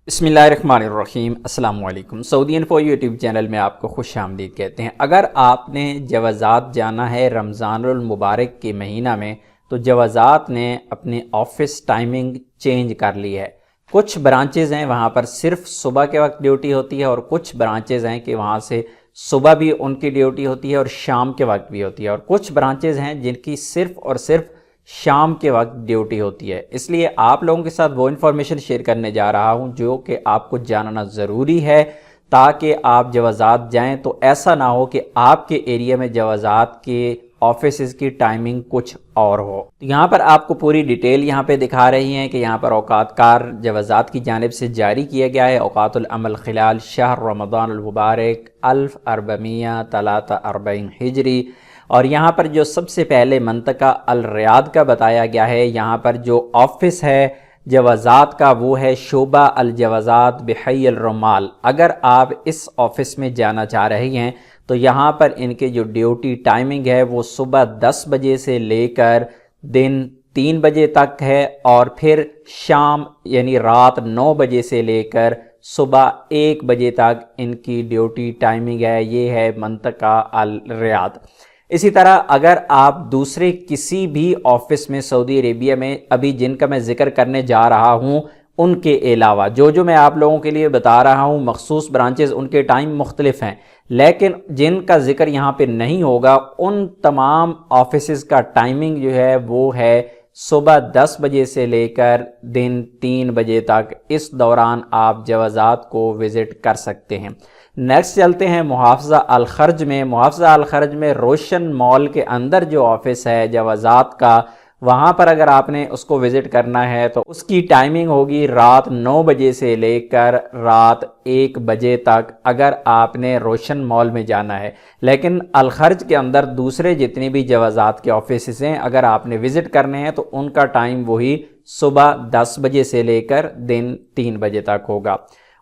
بسم اللہ الرحمن الرحیم۔ السلام علیکم۔ سعودی انفو یوٹیوب چینل میں آپ کو خوش آمدید کہتے ہیں۔ اگر آپ نے جوازات جانا ہے رمضان المبارک کے مہینہ میں تو جوازات نے اپنی آفس ٹائمنگ چینج کر لی ہے۔ کچھ برانچز ہیں وہاں پر صرف صبح کے وقت ڈیوٹی ہوتی ہے، اور کچھ برانچز ہیں کہ وہاں سے صبح بھی ان کی ڈیوٹی ہوتی ہے اور شام کے وقت بھی ہوتی ہے، اور کچھ برانچز ہیں جن کی صرف اور صرف شام کے وقت ڈیوٹی ہوتی ہے۔ اس لیے آپ لوگوں کے ساتھ وہ انفارمیشن شیئر کرنے جا رہا ہوں جو کہ آپ کو جاننا ضروری ہے، تاکہ آپ جوازات جائیں تو ایسا نہ ہو کہ آپ کے ایریا میں جوازات کے آفیسز کی ٹائمنگ کچھ اور ہو۔ یہاں پر آپ کو پوری ڈیٹیل یہاں پہ دکھا رہی ہیں کہ یہاں پر اوقات کار جوازات کی جانب سے جاری کیا گیا ہے۔ اوقات العمل خلال شہر رمضان المبارک 1443 ہجری، اور یہاں پر جو سب سے پہلے منطقہ الریاض کا بتایا گیا ہے، یہاں پر جو آفس ہے جوازات کا وہ ہے شعبہ الجوازات بحی الرمال۔ اگر آپ اس آفس میں جانا چاہ رہے ہیں تو یہاں پر ان کے جو ڈیوٹی ٹائمنگ ہے وہ صبح 10 بجے سے لے کر دن 3 بجے تک ہے، اور پھر شام یعنی رات 9 بجے سے لے کر صبح 1 بجے تک ان کی ڈیوٹی ٹائمنگ ہے۔ یہ ہے منطقہ الریاض۔ اسی طرح اگر آپ دوسرے کسی بھی آفس میں سعودی عربیہ میں ابھی جن کا میں ذکر کرنے جا رہا ہوں ان کے علاوہ جو میں آپ لوگوں کے لیے بتا رہا ہوں مخصوص برانچز، ان کے ٹائم مختلف ہیں، لیکن جن کا ذکر یہاں پہ نہیں ہوگا ان تمام آفیسز کا ٹائمنگ جو ہے وہ ہے صبح 10 بجے سے لے کر دن 3 بجے تک۔ اس دوران آپ جوازات کو وزٹ کر سکتے ہیں۔ نیکسٹ چلتے ہیں محافظہ الخرج میں۔ محافظہ الخرج میں روشن مال کے اندر جو آفس ہے جوازات کا، وہاں پر اگر آپ نے اس کو وزٹ کرنا ہے تو اس کی ٹائمنگ ہوگی رات 9 بجے سے لے کر رات 1 بجے تک، اگر آپ نے روشن مال میں جانا ہے۔ لیکن الخرج کے اندر دوسرے جتنی بھی جوازات کے آفیسز ہیں اگر آپ نے وزٹ کرنے ہیں تو ان کا ٹائم وہی صبح 10 بجے سے لے کر دن 3 بجے تک ہوگا۔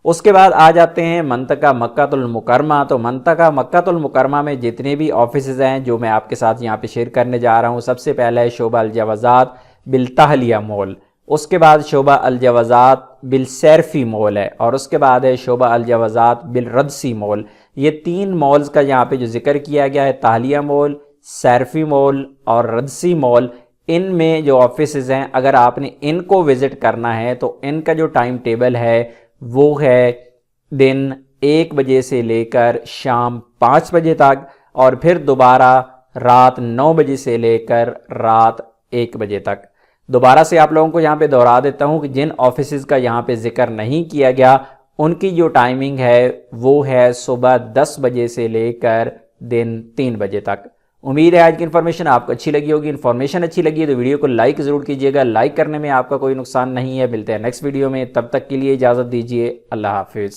اس کے بعد آ جاتے ہیں منطقہ مکہ المکرمہ۔ تو منطقہ مکہ المکرمہ میں جتنے بھی آفیسز ہیں جو میں آپ کے ساتھ یہاں پہ شیئر کرنے جا رہا ہوں، سب سے پہلا ہے شعبہ الجوازات بالتہلیہ مول، اس کے بعد شعبہ الجوازات بالسیرفی مول ہے، اور اس کے بعد ہے شعبہ الجوازات بالردسی مول۔ یہ 3 مولز کا یہاں پہ جو ذکر کیا گیا ہے، تہلیہ مول، سیرفی مول اور ردسی مول، ان میں جو آفیسز ہیں اگر آپ نے ان کو وزٹ کرنا ہے تو ان کا جو ٹائم ٹیبل ہے وہ ہے دن 1 بجے سے لے کر شام 5 بجے تک، اور پھر دوبارہ رات 9 بجے سے لے کر رات 1 بجے تک۔ دوبارہ سے آپ لوگوں کو یہاں پہ دہرا دیتا ہوں کہ جن آفیسز کا یہاں پہ ذکر نہیں کیا گیا ان کی جو ٹائمنگ ہے وہ ہے صبح 10 بجے سے لے کر دن 3 بجے تک۔ امید ہے آج کی انفارمیشن آپ کو اچھی لگی ہوگی۔ انفارمیشن اچھی لگی ہے تو ویڈیو کو لائک ضرور کیجیے گا، لائک کرنے میں آپ کا کوئی نقصان نہیں ہے۔ ملتے ہیں نیکسٹ ویڈیو میں، تب تک کے لیے اجازت دیجیے، اللہ حافظ۔